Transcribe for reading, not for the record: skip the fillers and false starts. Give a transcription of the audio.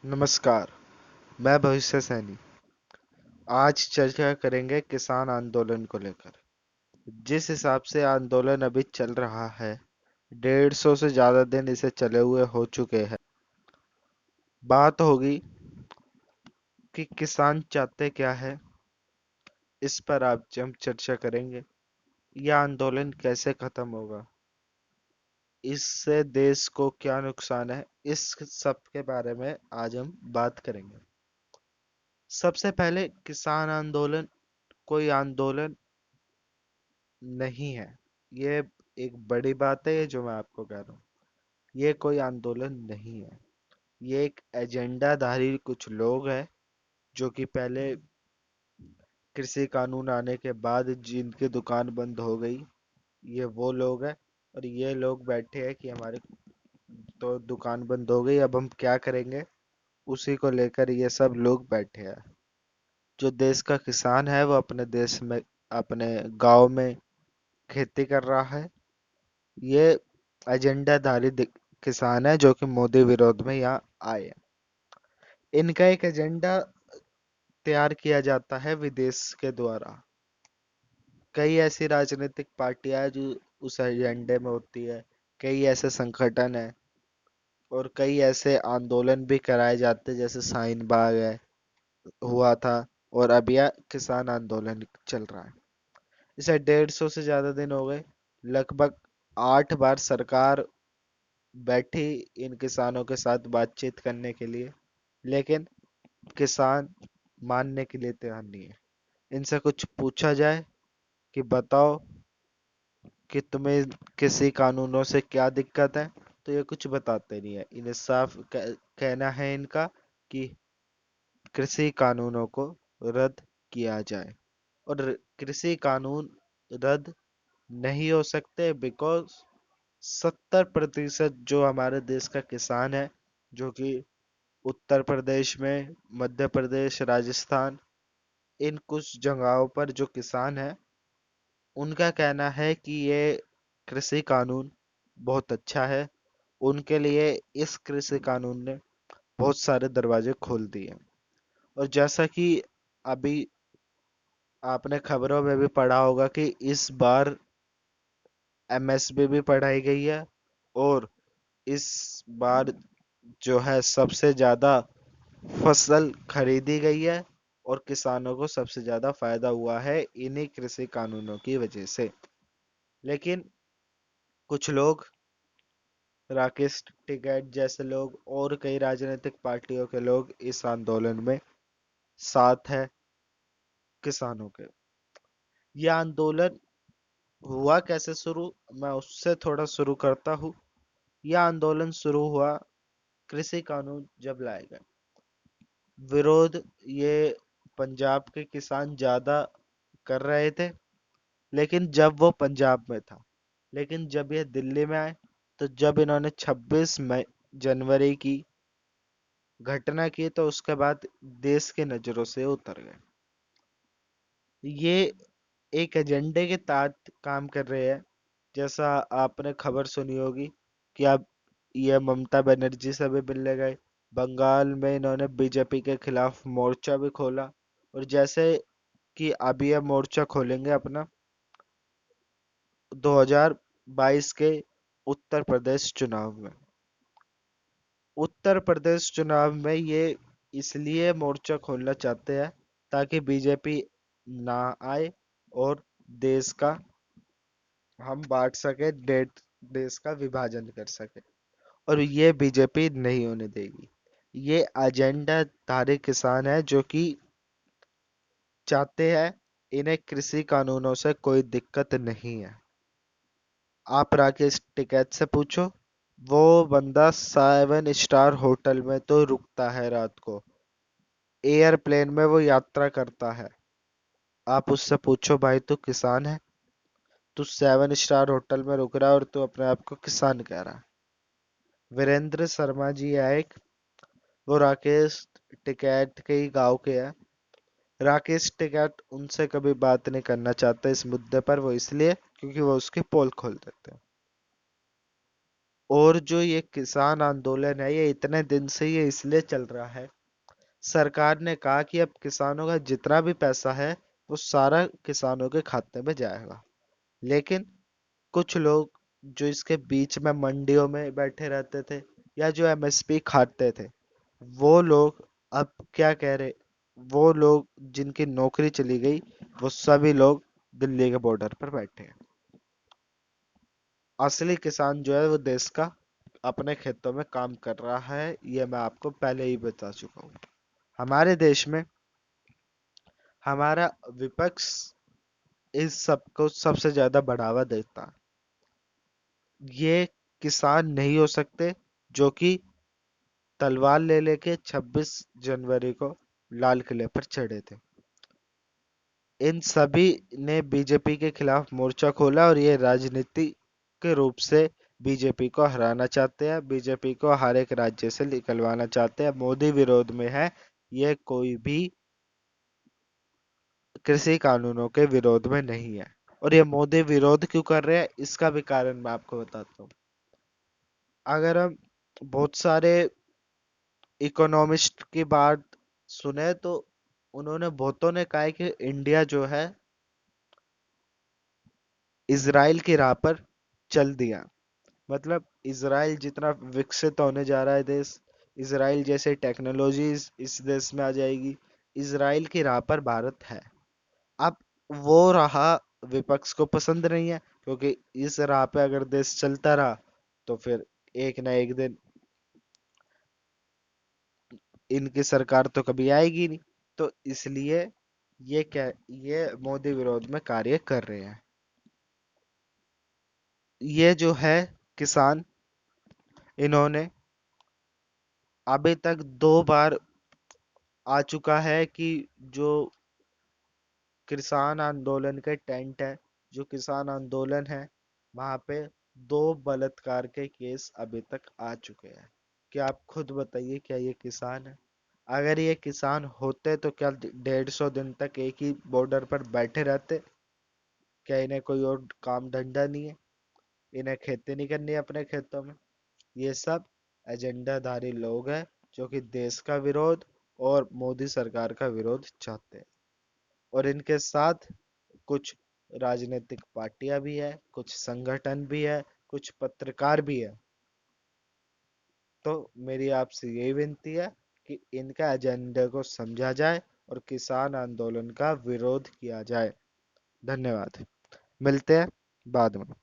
नमस्कार। मैं भविष्य सैनी। आज चर्चा करेंगे किसान आंदोलन को लेकर। जिस हिसाब से आंदोलन अभी चल रहा है, 150 से ज्यादा दिन इसे चले हुए हो चुके हैं। बात होगी कि किसान चाहते क्या है, इस पर आज हम चर्चा करेंगे। यह आंदोलन कैसे खत्म होगा, इससे देश को क्या नुकसान है, इस सब के बारे में आज हम बात करेंगे। सबसे पहले, किसान आंदोलन कोई आंदोलन नहीं है। ये एक बड़ी बात है, ये जो मैं आपको कह रहा हूँ। ये कोई आंदोलन नहीं है। ये एक एजेंडाधारी कुछ लोग हैं जो कि पहले कृषि कानून आने के बाद जिनकी दुकान बंद हो गई, ये वो लोग हैं। और ये लोग बैठे हैं कि हमारी तो दुकान बंद हो गई, अब हम क्या करेंगे, उसी को लेकर ये सब लोग बैठे हैं। जो देश का किसान है वो अपने देश में, अपने गांव में खेती कर रहा है। ये एजेंडाधारी किसान है जो कि मोदी विरोध में यहाँ आए हैं। इनका एक एजेंडा तैयार किया जाता है विदेश के द्वारा। कई ऐसी राजनीतिक पार्टियां हैं जो उस एजेंडे में होती है। कई ऐसे संगठन है और कई ऐसे आंदोलन भी कराए जाते हैं, जैसे शाहीन बाग है, हुआ था। और अब यह किसान आंदोलन चल रहा है। इसे 150 से ज्यादा दिन हो गए। लगभग 8 बार सरकार बैठी इन किसानों के साथ बातचीत करने के लिए, लेकिन किसान मानने के लिए तैयार नहीं है। इनसे कुछ पूछा जाए कि बताओ कि तुम्हें किसी कानूनों से क्या दिक्कत है, तो ये कुछ बताते नहीं है। इन्हें साफ कहना है इनका कि कृषि कानूनों को रद्द किया जाए। और कृषि कानून रद्द नहीं हो सकते बिकॉज 70% जो हमारे देश का किसान है, जो कि उत्तर प्रदेश में, मध्य प्रदेश, राजस्थान, इन कुछ जगहों पर जो किसान है, उनका कहना है कि ये कृषि कानून बहुत अच्छा है। उनके लिए इस कृषि कानून ने बहुत सारे दरवाजे खोल दिए। और जैसा कि अभी आपने खबरों में भी पढ़ा होगा कि इस बार एमएसपी भी बढ़ाई गई है। और इस बार जो है सबसे ज्यादा फसल खरीदी गई है। और किसानों को सबसे ज्यादा फायदा हुआ है इन्हीं कृषि कानूनों की वजह से। लेकिन कुछ लोग, राकेश टिकैत जैसे लोग और कई राजनीतिक पार्टियों के लोग इस आंदोलन में साथ है किसानों के। यह आंदोलन हुआ कैसे शुरू, मैं उससे थोड़ा शुरू करता हूँ। यह आंदोलन शुरू हुआ कृषि कानून जब लाए गए। विरोध ये पंजाब के किसान ज्यादा कर रहे थे, लेकिन जब वो पंजाब में था। लेकिन जब ये दिल्ली में आए, तो जब इन्होंने 26 मई जनवरी की घटना की, तो उसके बाद देश की नजरों से उतर गए। ये एक एजेंडे के तहत काम कर रहे हैं। जैसा आपने खबर सुनी होगी कि अब ये ममता बनर्जी से भी मिलने गए। बंगाल में इन्होंने बीजेपी के खिलाफ मोर्चा भी खोला। और जैसे कि अब ये मोर्चा खोलेंगे अपना 2022 के उत्तर प्रदेश चुनाव में। उत्तर प्रदेश चुनाव में ये इसलिए मोर्चा खोलना चाहते हैं ताकि बीजेपी ना आए और देश का हम बांट सके, देश का विभाजन कर सके। और ये बीजेपी नहीं होने देगी। ये एजेंडा धारी किसान है जो कि चाहते हैं, इन्हें कृषि कानूनों से कोई दिक्कत नहीं है। आप राकेश टिकैत से पूछो, वो बंदा 7 स्टार होटल में तो रुकता है रात को, एयरप्लेन में वो यात्रा करता है। आप उससे पूछो, भाई तू किसान है, तू 7 स्टार होटल में रुक रहा है और तू अपने आप को किसान कह रहा है। वीरेंद्र शर्मा जी है एक, वो राकेश टिकैत के ही गांव के हैं। राकेश टिकैत उनसे कभी बात नहीं करना चाहते इस मुद्दे पर, वो इसलिए क्योंकि वो उसकी पोल खोल देते हैं। और जो ये किसान आंदोलन है, ये इतने दिन से ये इसलिए चल रहा है, सरकार ने कहा कि अब किसानों का जितना भी पैसा है वो सारा किसानों के खाते में जाएगा। लेकिन कुछ लोग जो इसके बीच में मंडियों में बैठे रहते थे या जो एमएसपी खाते थे, वो लोग अब क्या कह रहे, वो लोग जिनकी नौकरी चली गई, वो सभी लोग दिल्ली के बॉर्डर पर बैठे हैं। असली किसान जो है वो देश का अपने खेतों में काम कर रहा है, ये मैं आपको पहले ही बता चुका हूँ। हमारे देश में हमारा विपक्ष इस सब को सबसे ज्यादा बढ़ावा देता है। ये किसान नहीं हो सकते जो कि तलवार ले लेके 26 जनवरी को लाल किले पर चढ़े थे। इन सभी ने बीजेपी के खिलाफ मोर्चा खोला और ये राजनीति के रूप से बीजेपी को हराना चाहते हैं, बीजेपी को हर एक राज्य से निकलवाना चाहते हैं, मोदी विरोध में है। ये कोई भी कृषि कानूनों के विरोध में नहीं है। और ये मोदी विरोध क्यों कर रहे हैं, इसका भी कारण मैं आपको बताता हूँ। अगर हम बहुत सारे इकोनॉमिस्ट की बात सुने तो उन्होंने बहुतों ने कहा है कि इंडिया जो है इजराइल की राह पर चल दिया। मतलब इजराइल जितना विकसित होने जा रहा है देश, इजराइल जैसे टेक्नोलॉजीज इस देश में आ जाएगी, इजराइल की राह पर भारत है। अब वो राह विपक्ष को पसंद नहीं है, क्योंकि इस राह पे अगर देश चलता रहा तो फिर एक ना एक दिन इनकी सरकार तो कभी आएगी नहीं। तो इसलिए ये क्या, ये मोदी विरोध में कार्य कर रहे हैं। ये जो है किसान, इन्होंने अभी तक 2 बार आ चुका है कि जो किसान आंदोलन के टेंट है, जो किसान आंदोलन है, वहां पे 2 बलात्कार के केस अभी तक आ चुके हैं। क्या आप खुद बताइए, क्या ये किसान है? अगर ये किसान होते तो क्या 150 दिन तक एक ही बॉर्डर पर बैठे रहते? क्या इन्हें कोई और काम धंधा नहीं है? इन्हें खेती नहीं करनी है अपने खेतों में? ये सब एजेंडाधारी लोग हैं जो कि देश का विरोध और मोदी सरकार का विरोध चाहते हैं। और इनके साथ कुछ राजनीतिक पार्टियां भी है, कुछ संगठन भी है, कुछ पत्रकार भी है। तो मेरी आपसे यही विनती है कि इनका एजेंडा को समझा जाए और किसान आंदोलन का विरोध किया जाए। धन्यवाद। मिलते हैं बाद में।